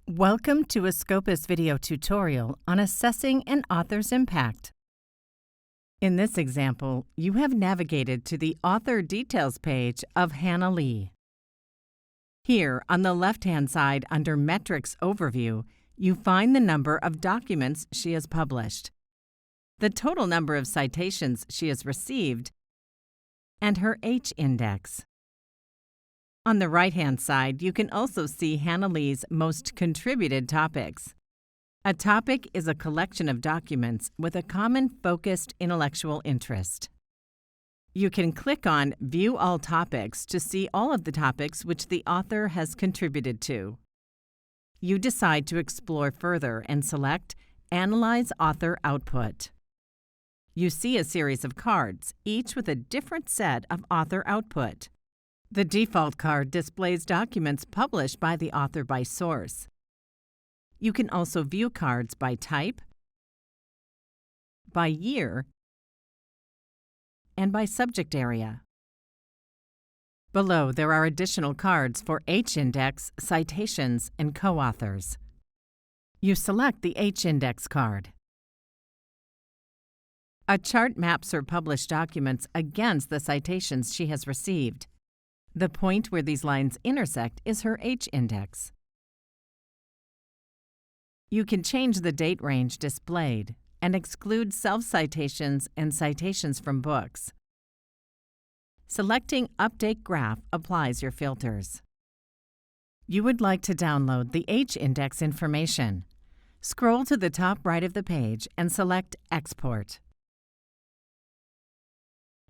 Welcome to a Scopus video tutorial on assessing an author's impact. In this example, you have navigated to the Author Details page of Hannah Lee. Here, on the left-hand side under Metrics Overview, you find the number of documents she has published, the total number of citations she has received, and her H-index. On the right-hand side, you can also see Hannah Lee's most contributed topics. A topic is a collection of documents with a common focused intellectual interest. You can click on View All Topics to see all of the topics which the author has contributed to. You decide to explore further and select Analyze Author Output. You see a series of cards, each with a different set of author output. The default card displays documents published by the author by source. You can also view cards by type, by year, and by subject area. Below, there are additional cards for H-index, citations, and co-authors. You select the H-index card. A chart maps her published documents against the citations she has received. The point where these lines intersect is her H-index. You can change the date range displayed and exclude self-citations and citations from books. Selecting Update Graph applies your filters. You would like to download the H-index information. Scroll to the top right of the page and select Export.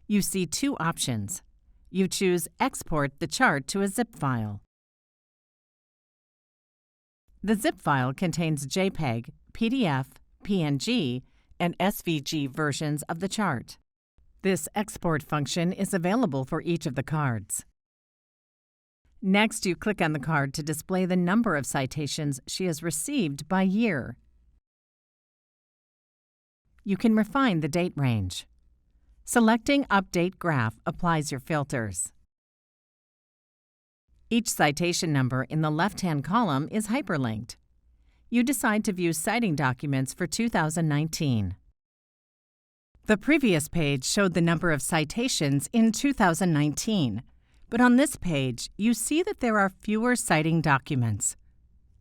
You see two options. You choose Export the chart to a zip file. The zip file contains JPEG, PDF, PNG, and SVG versions of the chart. This export function is available for each of the cards. Next, you click on the card to display the number of citations she has received by year. You can refine the date range. Selecting Update Graph applies your filters. Each citation number in the left-hand column is hyperlinked. You decide to view citing documents for 2019. The previous page showed the number of citations in 2019, but on this page, you see that there are fewer citing documents.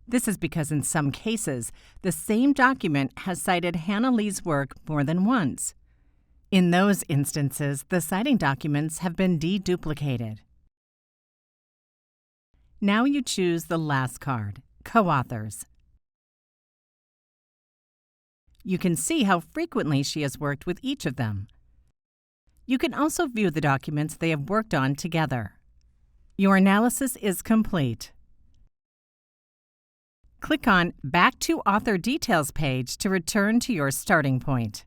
This is because in some cases, the same document has cited Hannah Lee's work more than once. In those instances, the citing documents have been deduplicated. Now you choose the last card, Co-authors. You can see how frequently she has worked with each of them. You can also view the documents they have worked on together. Your analysis is complete. Click on Back to Author Details page to return to your starting point.